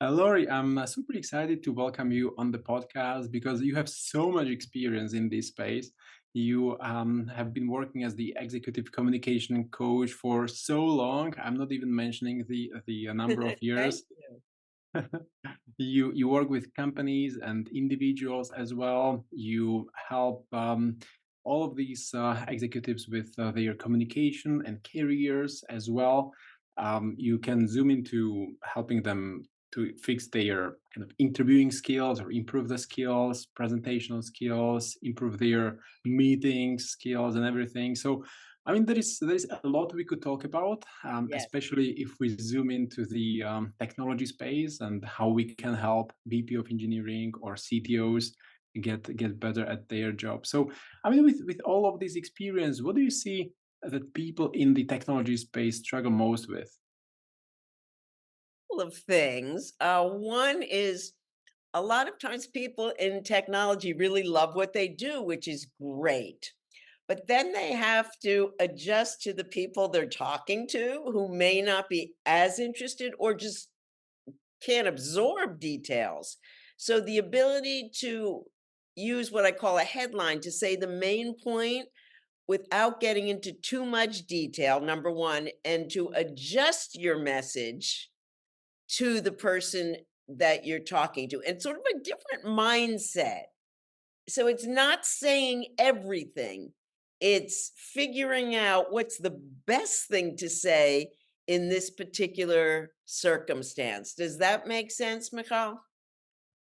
Laurie, I'm super excited to welcome you on the podcast because you have so much experience in this space. You have been working as the executive communication coach for so long. I'm not even mentioning the number of Thank years. you. You work with companies and individuals as well. You help all of these executives with their communication and careers as well. You can zoom into helping them to fix their kind of interviewing skills or improve the skills, presentational skills, improve their meeting skills and everything. So I mean, there is a lot we could talk about, Yes. especially if we zoom into the technology space and how we can help VP of Engineering or CTOs get better at their job. So, I mean, with all of this experience, what do you see that people in the technology space struggle most with? Couple of things. One is a lot of times people in technology really love what they do, which is great. But then they have to adjust to the people they're talking to who may not be as interested or just can't absorb details. So the ability to use what I call a headline to say the main point without getting into too much detail, number one, and to adjust your message to the person that you're talking to and sort of a different mindset. So it's not saying everything, it's figuring out what's the best thing to say in this particular circumstance. Does that make sense, Michal?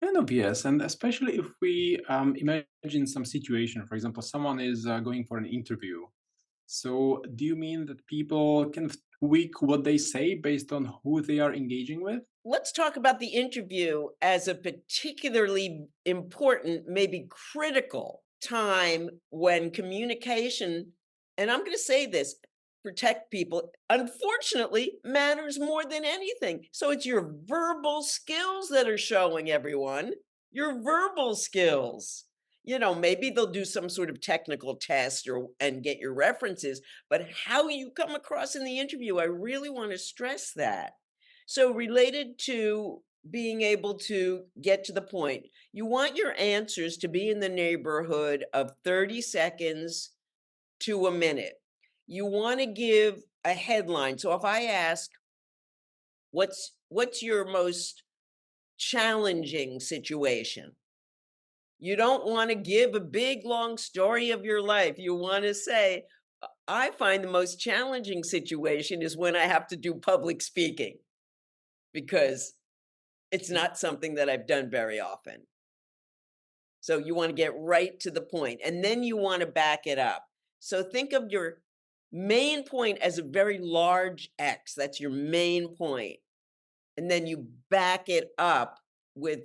Kind of yes, and especially if we imagine some situation, for example, someone is going for an interview. So, do you mean that people can tweak what they say based on who they are engaging with? Let's talk about the interview as a particularly important, maybe critical time when communication, and I'm going to say this, protect people, unfortunately, matters more than anything. So it's your verbal skills that are showing everyone, your verbal skills. Maybe they'll do some sort of technical test or and get your references, but how you come across in the interview, I really want to stress that. So, related to being able to get to the point, you want your answers to be in the neighborhood of 30 seconds to a minute. You want to give a headline. So, if I ask, what's your most challenging situation? You don't want to give a big long story of your life. You want to say, I find the most challenging situation is when I have to do public speaking because it's not something that I've done very often. So you want to get right to the point, and then you want to back it up. So think of your main point as a very large X. That's your main point. And then you back it up with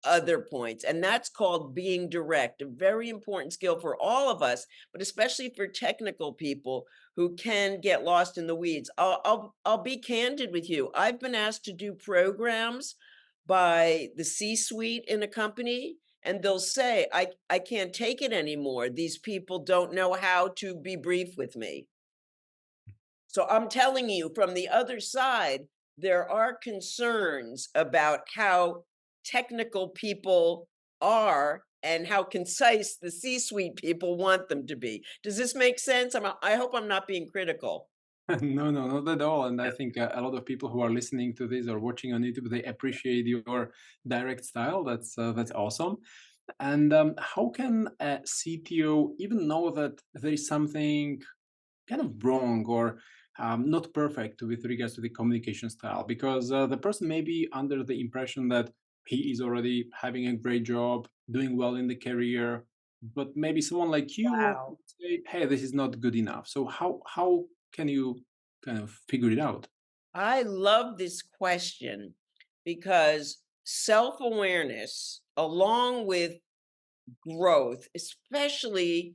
other points. And that's called being direct, a very important skill for all of us, but especially for technical people who can get lost in the weeds. I'll be candid with you. I've been asked to do programs by the C-suite in a company, and they'll say, I can't take it anymore. These people don't know how to be brief with me. So I'm telling you from the other side, there are concerns about how technical people are and how concise the C-suite people want them to be. Does this make sense? I hope I'm not being critical. No, no, not at all. And I think a lot of people who are listening to this or watching on YouTube, they appreciate your direct style. That's awesome. And how can a CTO even know that there is something kind of wrong or not perfect with regards to the communication style? Because the person may be under the impression that he is already having a great job, doing well in the career, but maybe someone like you would Wow. say, "Hey, this is not good enough." So how can you kind of figure it out? I love this question because self-awareness along with growth, especially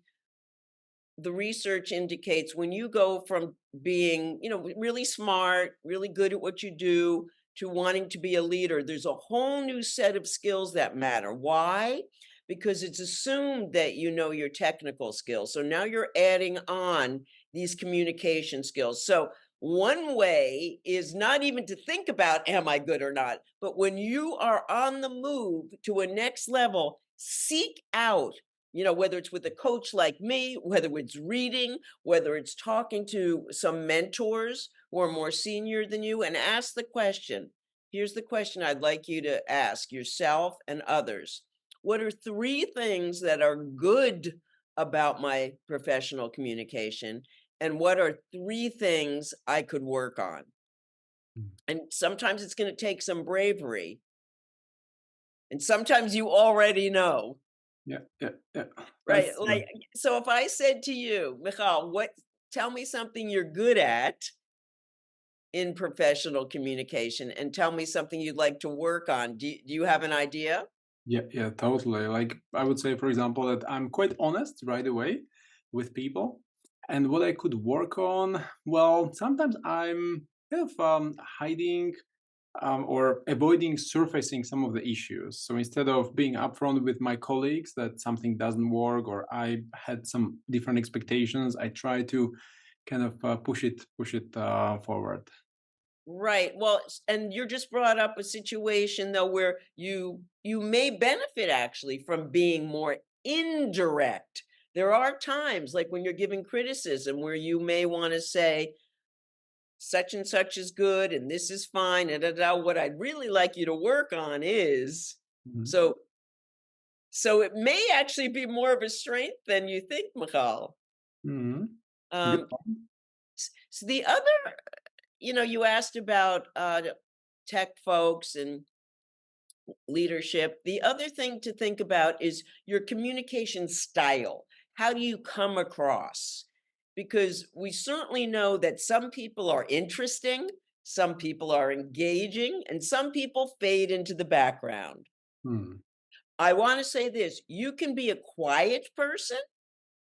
the research indicates when you go from being, really smart, really good at what you do to wanting to be a leader, there's a whole new set of skills that matter. Why? Because it's assumed that you know your technical skills. So now you're adding on these communication skills. So One way is not even to think about, am I good or not? But when you are on the move to a next level, seek out, whether it's with a coach like me, whether it's reading, whether it's talking to some mentors who are more senior than you, and ask the question. Here's the question I'd like you to ask yourself and others. What are three things that are good about my professional communication? And what are three things I could work on? Mm. And sometimes it's going to take some bravery. And sometimes you already know, Yeah, yeah, yeah. right? That's Like, so if I said to you, Michal, tell me something you're good at in professional communication and tell me something you'd like to work on. Do you have an idea? yeah, yeah, totally. Like I would say, for example, that I'm quite honest right away with people. And what I could work on, well, sometimes I'm kind of hiding or avoiding surfacing some of the issues. So instead of being upfront with my colleagues that something doesn't work or I had some different expectations, I try to kind of push it forward. Right. Well, and you're just brought up a situation though where you may benefit actually from being more indirect. There are times like when you're giving criticism where you may want to say such and such is good and this is fine and what I'd really like you to work on is Mhm. so so it may actually be more of a strength than you think, Michal. Mhm. Good Um point. so the other, you asked about tech folks and leadership. The other thing to think about is your communication style. How do you come across? Because we certainly know that some people are interesting, some people are engaging, and some people fade into the background. Hmm. I want to say this, you can be a quiet person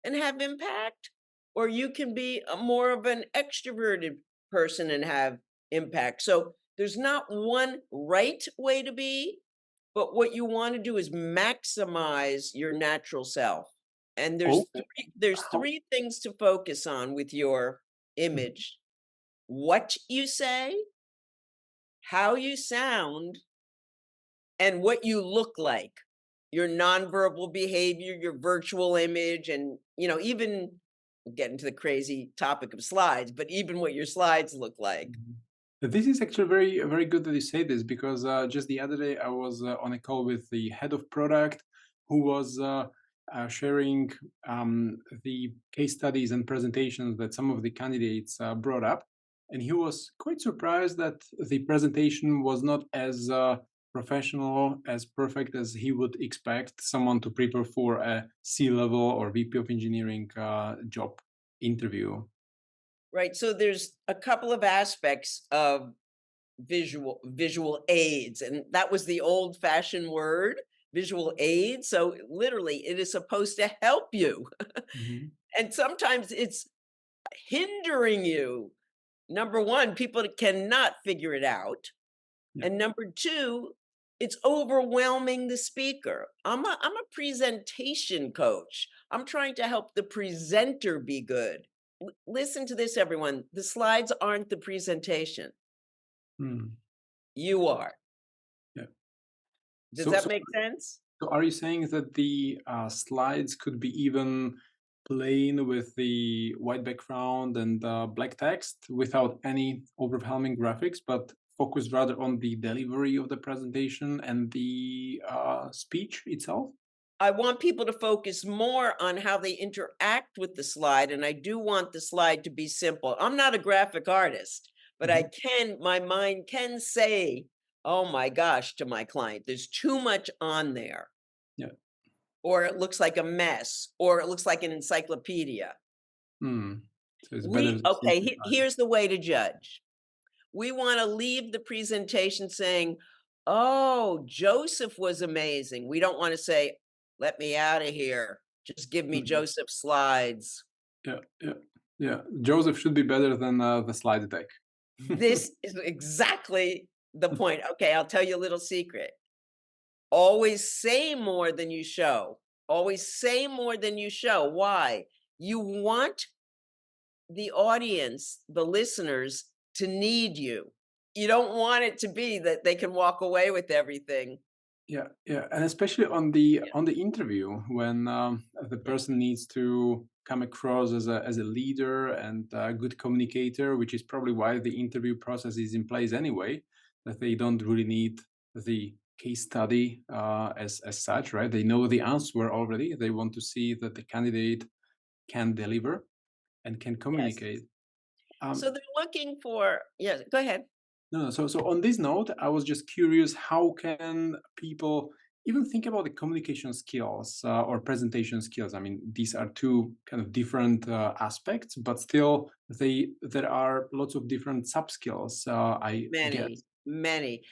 and have impact, or you can be more of an extroverted person and have impact. So there's not one right way to be, but what you wanna do is maximize your natural self. And Okay. there's How 3 things to focus on with your Mhm. image. What you say, how you sound, and what you look like. Your nonverbal behavior, your virtual image, and, even we'll get into the crazy topic of slides, but even what your slides look like. Mhm. This is actually very good that you say this because just the other day I was on a call with the head of product who was sharing the case studies and presentations that some of the candidates brought up, and he was quite surprised that the presentation was not as professional, as perfect as he would expect someone to prepare for a C-level or VP of engineering job interview. Right? So there's a couple of aspects of visual aids, and that was the old fashioned word, visual aids. So literally it is supposed to help you. Mhm. And sometimes it's hindering you. Number one, people cannot figure it out. Yeah. And number two, it's overwhelming the speaker. I'm a presentation coach. I'm trying to help the presenter be good. Listen to this, everyone. The slides aren't the presentation. Mm. You are. Yeah. Does So, that so, make sense? so are you saying that the slides could be even plain with the white background and black text without any overwhelming graphics, but focus rather on the delivery of the presentation and the speech itself? I want people to focus more on how they interact with the slide, and I do want the slide to be simple. I'm not a graphic artist, but Mhm. my mind can say, "Oh my gosh," to my client, "there's too much on there," Yeah. or "it looks like a mess," or "it looks like an encyclopedia." Mm. So it's better We to okay, simplify. here's the way to judge. We wanna leave the presentation saying, "Oh, Joseph was amazing." We don't wanna say, "Let me out of here. Just give me Mhm. Joseph's slides." Yeah, yeah, yeah. Joseph should be better than the slide deck. This is exactly the point. Okay, I'll tell you a little secret. Always say more than you show. Always say more than you show. Why? You want the audience, the listeners, to need you. You don't want it to be that they can walk away with everything. Yeah, yeah, and especially Yeah, on the interview when the yeah, person needs to come across as a leader and a good communicator, which is probably why the interview process is in place anyway. That they don't really need the case study as such, right? They know the answer already. They want to see that the candidate can deliver and can yes. communicate. So Um, they're looking for, yeah, go ahead. No, no. So on this note, I was just curious, how can people even think about the communication skills or presentation skills? I mean, these are two kind of different aspects, but still, there are lots of different sub skills. I Many, guess. many.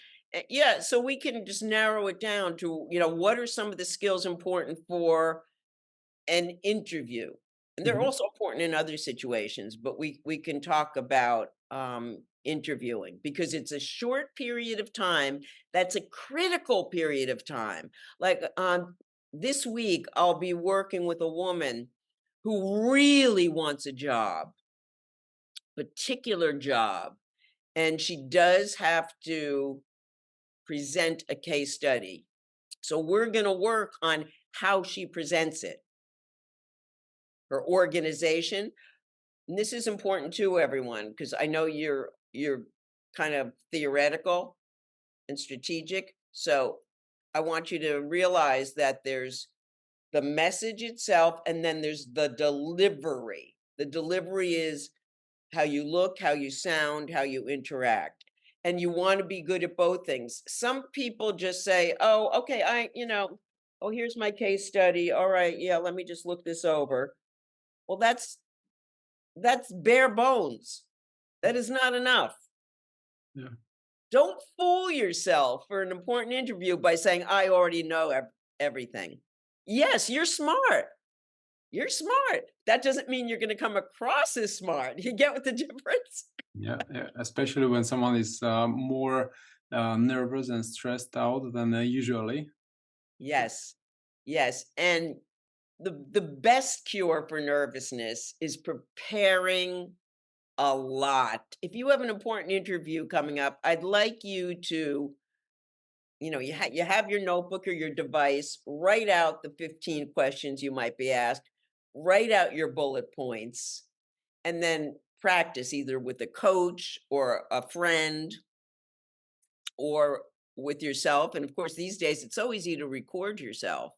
Yeah, so we can just narrow it down to, what are some of the skills important for an interview? And they're Mhm. also important in other situations, but we can talk about interviewing because it's a short period of time that's a critical period of time. Like this week, I'll be working with a woman who really wants a job, particular job, and she does have to present a case study. So we're going to work on how she presents it, her organization. And this is important to everyone because I know you're kind of theoretical and strategic. So I want you to realize that there's the message itself and then there's the delivery. The delivery is how you look, how you sound, how you interact. And you want to be good at both things. Some people just say, "Oh, okay, oh, here's my case study. All right, yeah, let me just look this over." Well, that's bare bones. That is not enough. Yeah. Don't fool yourself for an important interview by saying, "I already know everything." Yes, you're smart. You're smart. That doesn't mean you're going to come across as smart. You get what the difference? Yeah, yeah. Especially when someone is more nervous and stressed out than usually. Yes. Yes, and the best cure for nervousness is preparing a lot. If you have an important interview coming up, I'd like you to, you have your notebook or your device, write out the 15 questions you might be asked, write out your bullet points, and then practice either with a coach or a friend or with yourself. And of course, these days it's so easy to record yourself.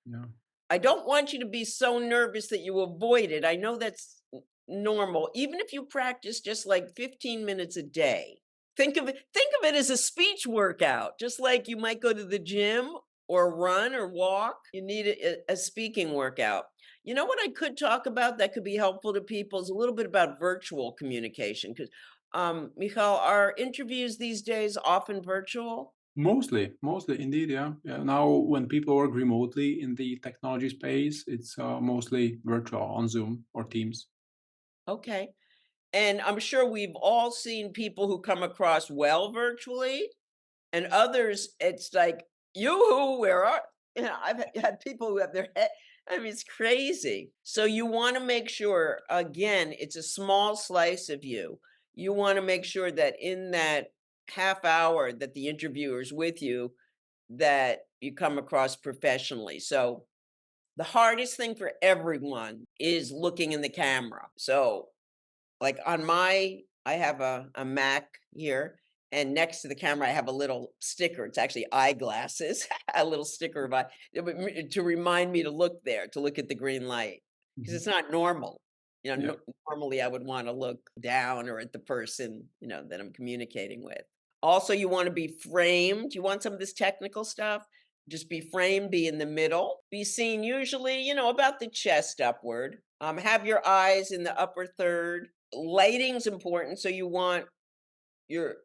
Yeah. I don't want you to be so nervous that you avoid it. I know that's normal. Even if you practice just like 15 minutes a day. Think of it as a speech workout. Just like you might go to the gym or run or walk, you need a speaking workout. You know what I could talk about that could be helpful to people is a little bit about virtual communication because Michal, are interviews these days often virtual? Mostly, indeed, yeah. Yeah. Now, when people work remotely in the technology space, it's mostly virtual on Zoom or Teams. Okay. And I'm sure we've all seen people who come across well virtually, and others, it's like, "Yoo-hoo, where are" I've had people who have their head. I mean, it's crazy. So you wanna make sure, again, it's a small slice of you. You wanna make sure that in that half hour that the interviewer's with you, that you come across professionally. So the hardest thing for everyone is looking in the camera. So like on I have a Mac here, and next to the camera, I have a little sticker. It's actually eyeglasses, a little sticker of eye to remind me to look there, to look at the green light, because Mhm. it's not normal. Yeah. Normally I would want to look down or at the person, that I'm communicating with. Also, you want to be framed. You want some of this technical stuff. Just be framed, be in the middle, be seen usually, about the chest upward. Have your eyes in the upper third. Lighting's important, so you want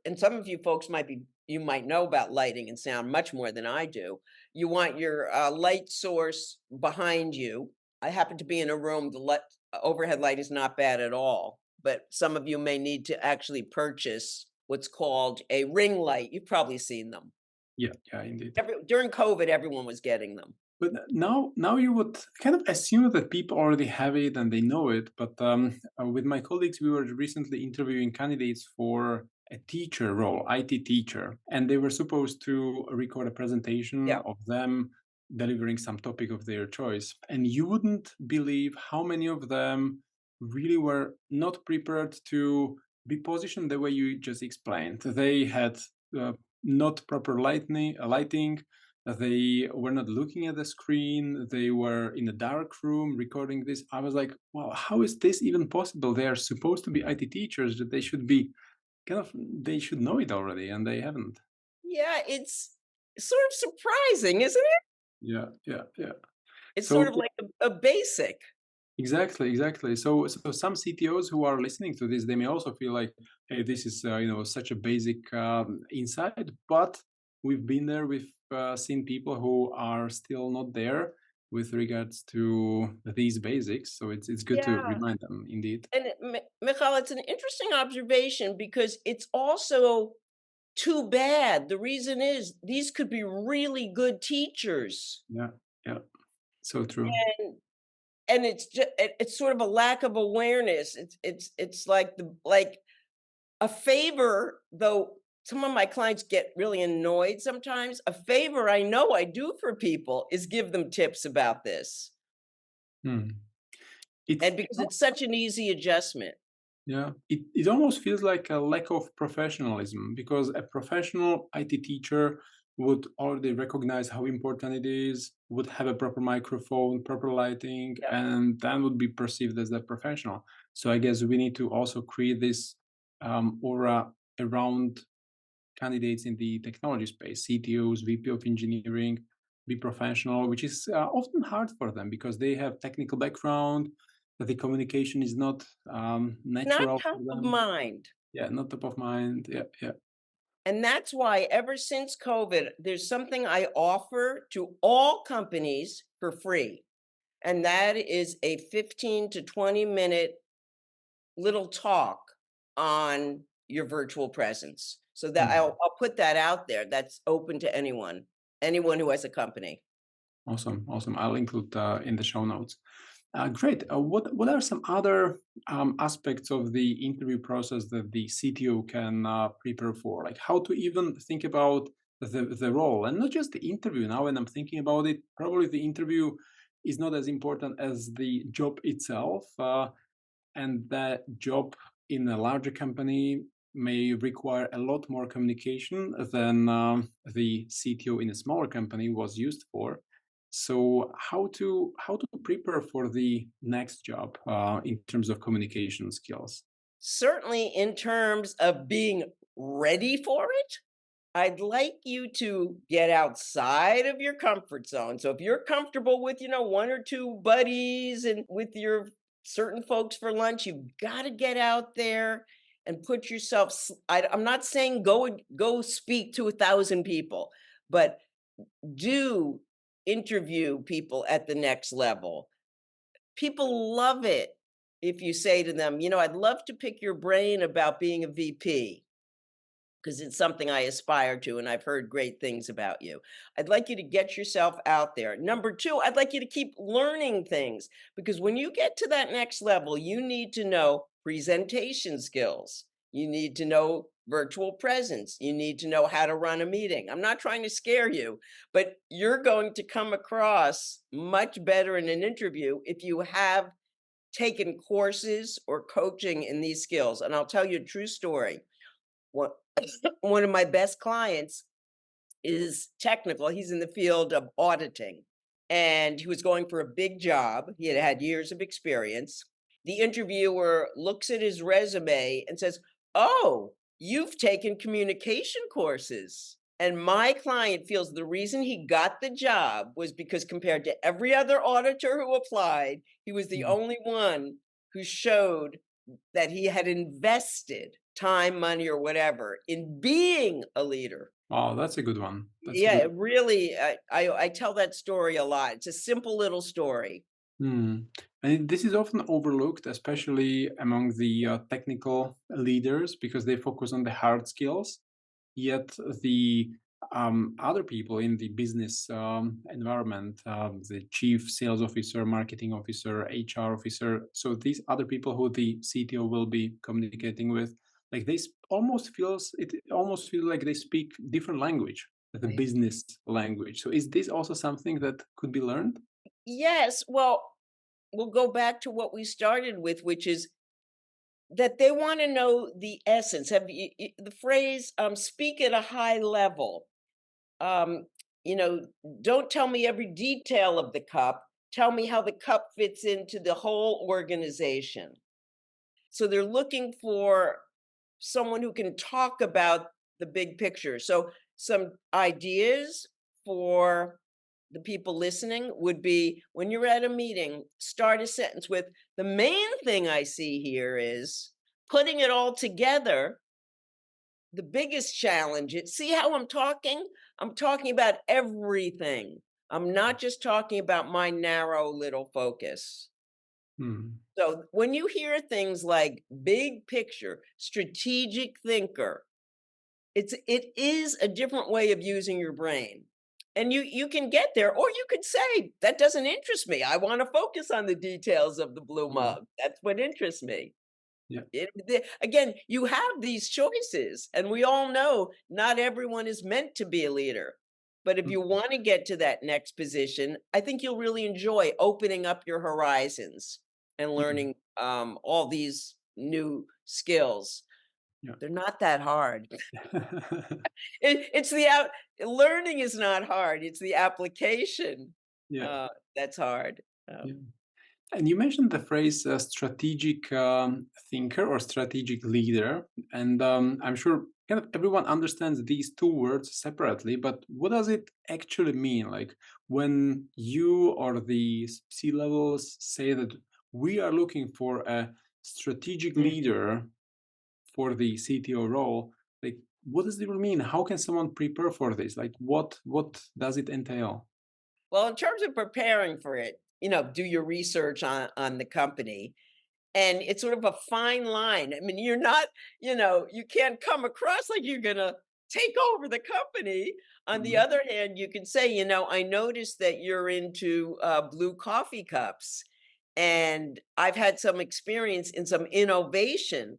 and some of you folks you might know about lighting and sound much more than I do. You want your light source behind you. I happen to be in a room, the overhead light is not bad at all, but some of you may need to actually purchase what's called a ring light. You've probably seen them. Yeah. Yeah. Indeed. During COVID, everyone was getting them. But now you would kind of assume that people already have it and they know it. But with my colleagues, we were recently interviewing candidates for a teacher role, IT teacher, and they were supposed to record a presentation Yeah. of them delivering some topic of their choice. And you wouldn't believe how many of them really were not prepared to be positioned the way you just explained. They had not proper lighting. They were not looking at the screen. They were in a dark room recording this. I was like, wow, how is this even possible? They are supposed to be IT teachers, that they should be kind of, they should know it already, and they haven't. Yeah, it's sort of surprising, isn't it? Yeah, yeah, yeah. It's sort So of like a basic. exactly, exactly. So some CTOs who are listening to this, they may also feel like, hey, this is such a basic insight, but we've been there. We've seen people who are still not there with regards to these basics. So it's good to Yeah. remind them, indeed. And Michal, it's an interesting observation because it's also too bad. The reason is these could be really good teachers. Yeah, yeah. So true. And it's just it's sort of a lack of awareness. It's like a favor, though some of my clients get really annoyed sometimes. A favor I know I do for people is give them tips about this. Hmm. It's And because it's such an easy adjustment. Yeah, it almost feels like a lack of professionalism because a professional IT teacher would already recognize how important it is, would have a proper microphone, proper lighting, Yeah. and then would be perceived as a professional. So I guess we need to also create this aura around candidates in the technology space, CTOs, VP of Engineering, be professional, which is often hard for them because they have technical background, but the communication is not Not natural for top of them. mind. Yeah, not top of mind. Yeah, yeah. And that's why ever since COVID, there's something I offer to all companies for free. And that is a 15 to 20-minute little talk on your virtual presence. So that Hmm. I'll put that out there. That's open to anyone who has a company. Awesome, awesome. I'll include in the show notes. Great. What are some other aspects of the interview process that the CTO can prepare for? Like how to even think about the role and not just the interview. Now, when I'm thinking about it, probably the interview is not as important as the job itself. And that job in a larger company may require a lot more communication than the CTO in a smaller company was used for. So how to prepare for the next job in terms of communication skills? Certainly, in terms of being ready for it, I'd like you to get outside of your comfort zone. So if you're comfortable with, one or two buddies and with your certain folks for lunch, you've got to get out there and put yourself. I'm not saying go speak to 1,000 people, but do interview people at the next level. People love it if you say to them, I'd love to pick your brain about being a VP because it's something I aspire to, and I've heard great things about you. I'd like you to get yourself out there. Number two, I'd like you to keep learning things because when you get to that next level, you need to know presentation skills. You need to know virtual presence. You need to know how to run a meeting. I'm not trying to scare you, but you're going to come across much better in an interview if you have taken courses or coaching in these skills. And I'll tell you a true story. One one of my best clients is technical. He's in the field of auditing, and he was going for a big job. He had had years of experience. The interviewer looks at his resume and says, "Oh, you've taken communication courses." And my client feels the reason he got the job was because compared to every other auditor who applied, he was the Mm. only one who showed that he had invested time, money, or whatever in being a leader. Wow, that's a good one. That's a Yeah, good. it really, I tell that story a lot. It's a simple little story. Hmm. And this is often overlooked, especially among the technical leaders, because they focus on the hard skills. Yet the other people in the business environment, the chief sales officer, marketing officer, HR officer. So these other people who the CTO will be communicating with, like almost feels like they speak different language, the Right. business language. So is this also something that could be learned? Yes, well, we'll go back to what we started with, which is that they want to know the essence. Have the phrase "speak at a high level"? Um, you know, don't tell me every detail of the cup. Tell me how the cup fits into the whole organization. So they're looking for someone who can talk about the big picture. So some ideas for the people listening would be, when you're at a meeting, start a sentence with, the main thing I see here is putting it all together. The biggest challenge is, see how I'm talking? I'm talking about everything. I'm not just talking about my narrow little focus. Hmm. So when you hear things like big picture, strategic thinker, it is a different way of using your brain. And you can get there, or you could say, that doesn't interest me. I want to focus on the details of the blue Hmm. mug. That's what interests me. Yeah. Again, you have these choices, and we all know not everyone is meant to be a leader. But if you Mhm. want to get to that next position, I think you'll really enjoy opening up your horizons and Mhm. learning all these new skills. Yeah. They're not that hard. It's the out. Learning is not hard. It's the application Yeah. uh, that's hard. Yeah. And you mentioned the phrase strategic thinker or strategic leader. And I'm sure kind of everyone understands these two words separately, but what does it actually mean? Like when you or the C levels say that we are looking for a strategic Mhm. leader for the CTO role, like what does it mean? How can someone prepare for this? Like what does it entail? Well, in terms of preparing for it, do your research on the company. And it's sort of a fine line. I mean, you're not, you can't come across like you're gonna take over the company. On the Mhm. other hand, you can say, I noticed that you're into blue coffee cups. And I've had some experience in some innovation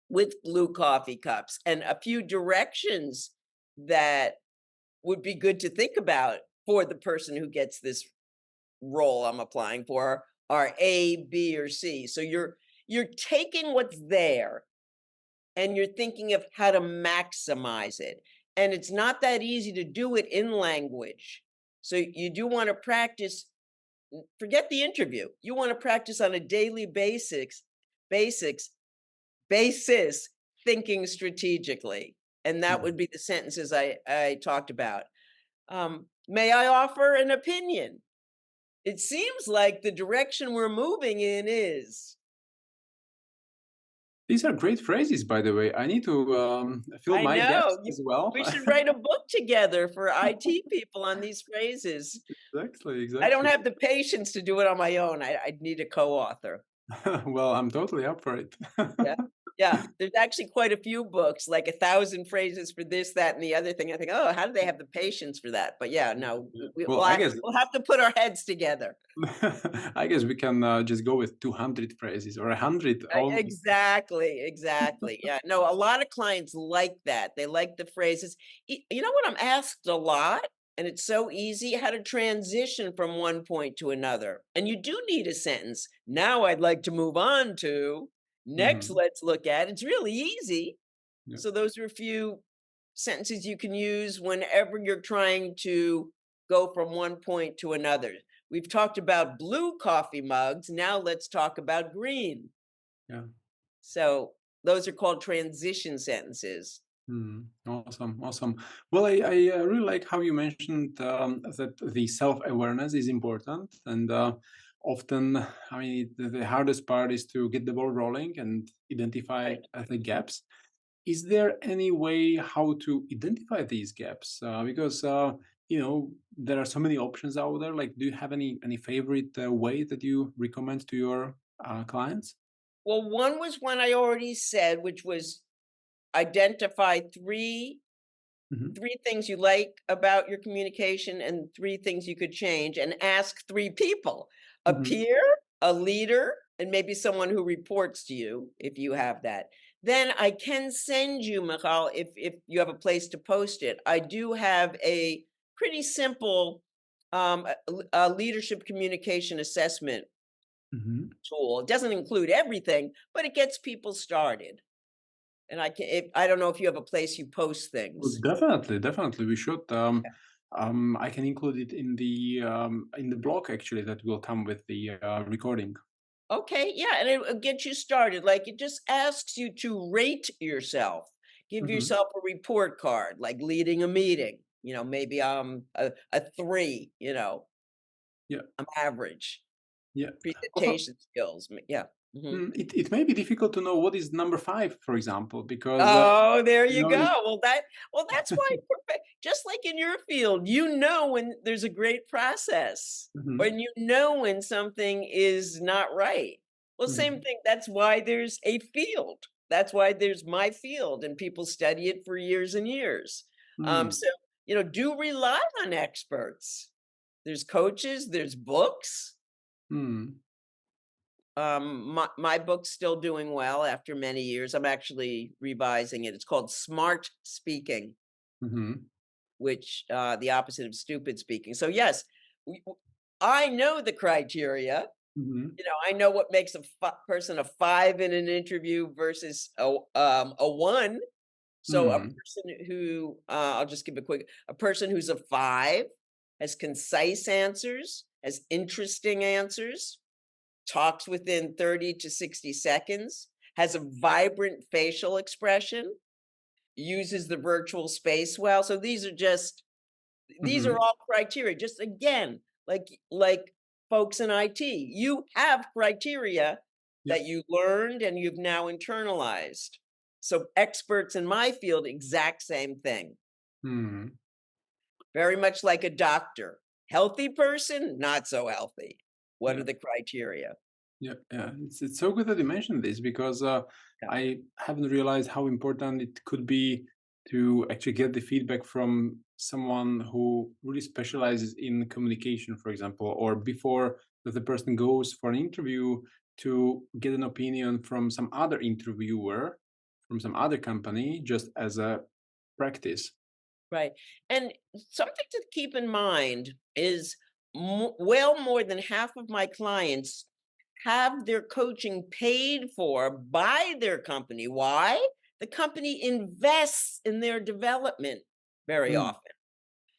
with blue coffee cups, and a few directions that would be good to think about for the person who gets this role I'm applying for are A, B, or C. So you're taking what's there and you're thinking of how to maximize it. And it's not that easy to do it in language. So you do want to practice, forget the interview. You want to practice on a daily basics basis thinking strategically. And that Mhm. would be the sentences I talked about. May I offer an opinion? It seems like the direction we're moving in is. These are great phrases, by the way. I need to fill I my gaps know. as well. We should write a book together for IT people on these phrases. Exactly, I don't exactly. have the patience to do it on my own. I'd need a co-author. Well, I'm totally up for it. Yeah. Yeah. There's actually quite a few books, like 1,000 phrases for this, that, and the other thing. I think, oh, how do they have the patience for that? But yeah, no, Yeah. we, Well, we'll, I ha- guess we'll have to put our heads together. I guess we can just go with 200 phrases or 100 only. Exactly, exactly. Yeah, no, a lot of clients like that. They like the phrases. You know what I'm asked a lot, and it's so easy, how to transition from one point to another. And you do need a sentence. Now I'd like to move on to next. Mhm. Let's look at. It's really easy. Yeah, So those are a few sentences you can use whenever you're trying to go from one point to another. We've talked about blue coffee mugs. Now let's talk about green. yeah. So those are called transition sentences. Awesome, awesome. Well, I really like how you mentioned that the self-awareness is important, and often, I mean, the hardest part is to get the ball rolling and identify Right. the gaps. Is there any way how to identify these gaps? Because there are so many options out there. Like, do you have any favorite way that you recommend to your clients? Well, one was one I already said, which was identify three Mhm. 3 things you like about your communication and 3 things you could change, and ask 3 people, a Mhm. peer, a leader, and maybe someone who reports to you if you have that. Then I can send you, Michal, if you have a place to post it. I do have a pretty simple a leadership communication assessment Mhm. tool. It doesn't include everything, but it gets people started. And I don't know if you have a place you post Well, things. definitely, definitely, we should. I can include it in the blog actually that will come with the recording. Okay, yeah, and it'll get you started. Like it just asks you to rate yourself. Give Hmm. yourself a report card, like leading a meeting. Maybe a 3, Yeah, I'm average. yeah. Also, Presentation skills. Yeah. Mhm. it may be difficult to know what is number five, for example, because Oh, there you you know go. it. That's why perfect. Just like in your field, when there's a great process, Hmm. when when something is not right. Well, same Hmm. thing. That's why there's a field. That's why there's my field, and people study it for years and years. Mm, So do rely on experts. There's coaches. There's books. mm, My book's still doing well after many years. I'm actually revising it. It's called Smart Speaking, mhm, which the opposite of stupid speaking. So yes, I know the criteria. mhm, I know what makes person a 5 in an interview versus a 1. So a mm, person who I'll just give a person who's a 5 has concise answers, has interesting answers, talks within 30 to 60 seconds, has a vibrant facial expression, uses the virtual space well. So these are mhm. all criteria. Just again, like folks in IT, you have criteria Yeah. that you learned and you've now internalized. So experts in my field, exact same thing. Mm. Very much like a doctor. Healthy person, not so healthy. What are Yeah. the criteria? Yeah, yeah. It's so good that you mentioned this because Yeah. I haven't realized how important it could be to actually get the feedback from someone who really specializes in communication, for example, or before that the person goes for an interview to get an opinion from some other interviewer from some other company just as a practice. Right. And something to keep in mind is well more than half of my clients have their coaching paid for by their company. Why? The company invests in their development very Mm, often.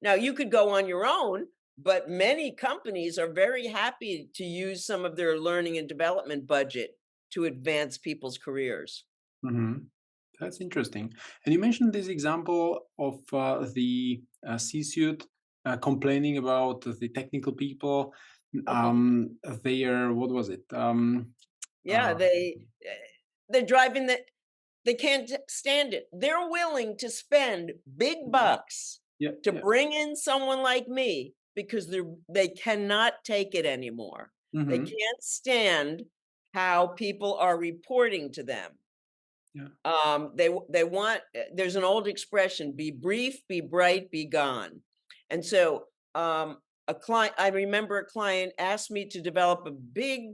Now, you could go on your own, but many companies are very happy to use some of their learning and development budget to advance people's careers. mhm. That's interesting. And you mentioned this example of the C-suite complaining about the technical people. Mhm. They are, what was it? Yeah, Uh, they're driving they can't stand it. They're willing to spend big yeah, bucks yeah, to yeah. bring in someone like me because they cannot take it anymore. They Hmm. can't stand how people are reporting to them. Yeah. They want there's an old expression, be brief, be bright, be gone. And so a client I remember a client asked me to develop a big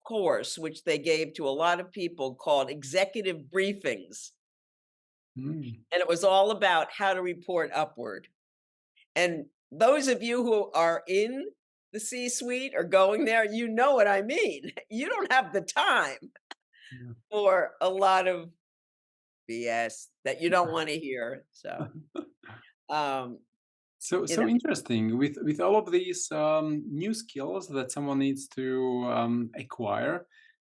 course which they gave to a lot of people called executive briefings. Mm, And it was all about how to report upward. And those of you who are in the C suite or going there, you know what I mean. You don't have the time yeah. for a lot of BS that you don't want to hear. So, um, So you know, so interesting with all of these new skills that someone needs to acquire.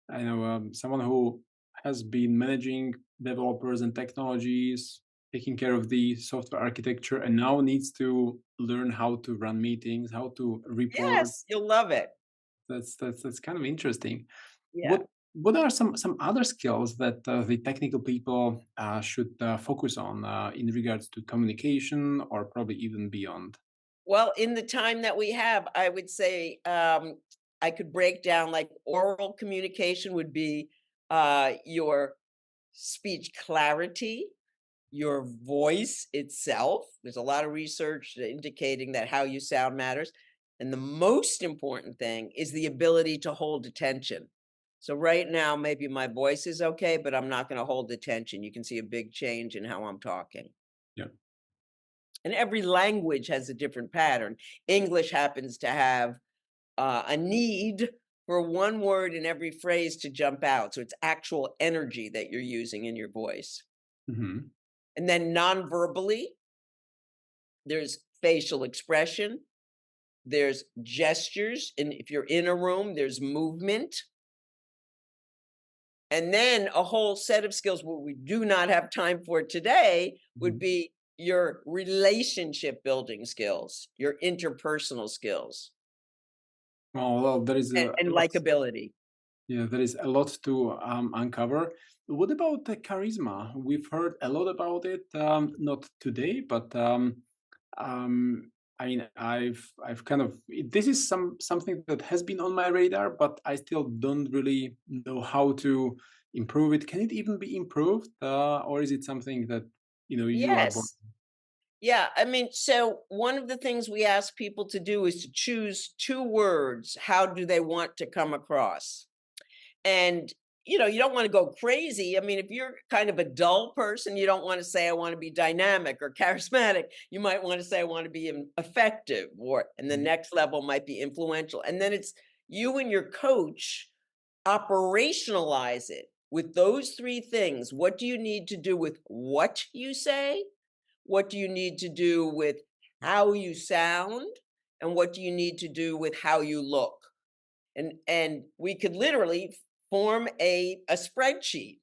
I know someone who has been managing developers and technologies, taking care of the software architecture, and now needs to learn how to run meetings, how to report. yes, you'll love it. That's kind of interesting. Yeah. What are some other skills that the technical people should focus on in regards to communication or probably even beyond? Well, in the time that we have, I would say I could break down like oral communication would be your speech clarity, your voice itself. There's a lot of research indicating that how you sound matters. And the most important thing is the ability to hold attention. So right now, maybe my voice is okay, but I'm not going to hold attention. You can see a big change in how I'm talking. Yeah. And every language has a different pattern. English happens to have a need for one word in every phrase to jump out. So it's actual energy that you're using in your voice. Hmm. And then non-verbally, there's facial expression, there's gestures, and if you're in a room, there's movement. And then a whole set of skills what we do not have time for today would Hmm. be your relationship building skills, your interpersonal skills, Well, there is a and lot. likability. Yeah, there is a lot to uncover. What about the charisma? We've heard a lot about it, not today, but um, I mean, I've kind of this is something that has been on my radar, but I still don't really know how to improve it. Can it even be improved, or is it something that you are born? Yes. Yeah, I mean, so one of the things we ask people to do is to choose 2 words. How do they want to come across? And, you don't wanna go crazy. I mean, if you're kind of a dull person, you don't wanna say, "I wanna be dynamic or charismatic." You might wanna say, "I wanna be effective," or and the Mhm. next level might be influential. And then it's you and your coach operationalize it with those 3 things. What do you need to do with what you say? What do you need to do with how you sound? And what do you need to do with how you look? And we could literally form a spreadsheet.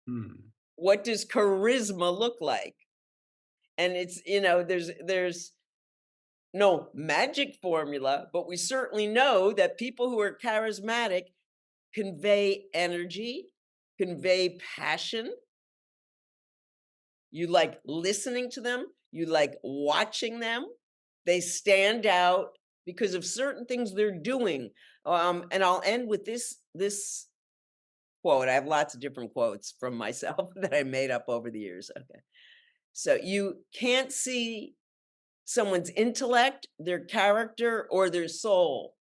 Hmm. What does charisma look like? And it's, there's no magic formula, but we certainly know that people who are charismatic convey energy, convey passion. You like listening to them, you like watching them. They stand out because of certain things they're doing. And I'll end with this quote. I have lots of different quotes from myself that I made up over the years. Okay. So you can't see someone's intellect, their character, or their soul.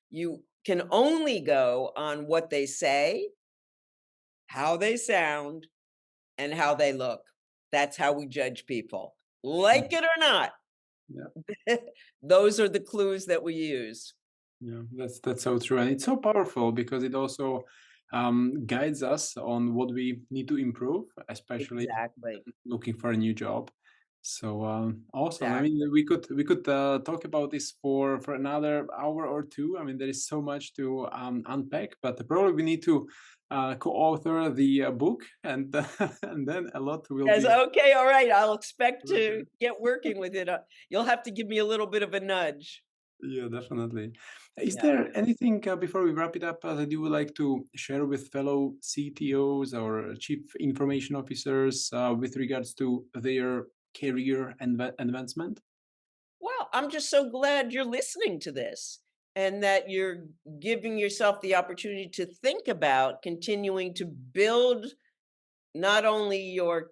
You can only go on what they say, how they sound, and how they look. That's how we judge people. Like Mhm. it or not, Yeah. those are the clues that we use. Yeah, that's so true, and it's so powerful because it also guides us on what we need to improve, especially Exactly. looking for a new job. So awesome. I mean, Exactly. we could talk about this for another hour or two. I mean, there is so much to unpack, but probably we need to co-author the book, and and then a lot will Yes, be. okay, all right, I'll expect to get working with it, you'll have to give me a little bit of a nudge. Yeah, definitely. Is Yeah. there anything before we wrap it up that you would like to share with fellow CTOs or chief information officers with regards to their career advancement? Well, I'm just so glad you're listening to this and that you're giving yourself the opportunity to think about continuing to build not only your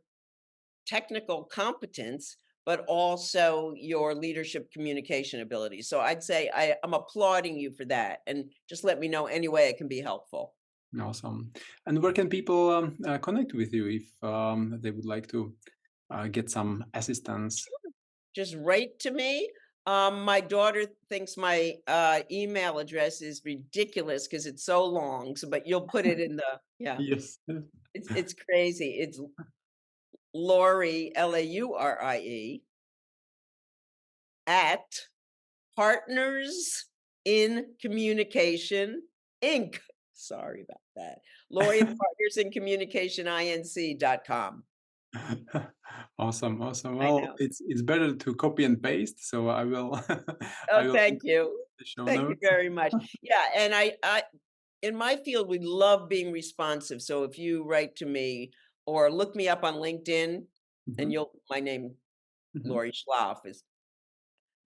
technical competence, but also your leadership communication ability. So I'd say I'm applauding you for that. And just let me know any way it can be helpful. Awesome. And where can people connect with you if they would like to get some assistance? Just write to me. My daughter thinks my email address is ridiculous because it's so long. So, but you'll put it in the yeah. Yes. It's crazy. It's Laurie Laurie at Partners in Communication Inc. Sorry about that. Laurie at Partners in Communication Inc.com. Awesome, awesome. I Well, know. it's better to copy and paste, so I will I Oh, will link thank you. the show Thank you notes. very much. Yeah, and I in my field, we love being responsive. So if you write to me or look me up on LinkedIn, and Mhm, you'll my name, mhm. Laurie Schloff, is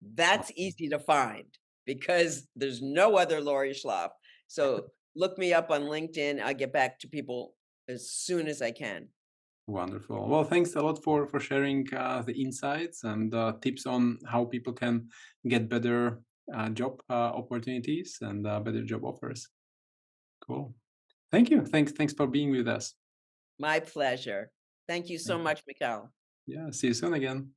that's Awesome. easy to find because there's no other Laurie Schloff. So look me up on LinkedIn. I get back to people as soon as I can. Wonderful. Well, thanks a lot for sharing the insights and tips on how people can get better job opportunities and better job offers. Cool. Thank you. Thanks for being with us. My pleasure. Thank you so Thank you. much, Mikhail. Yeah. See you soon again.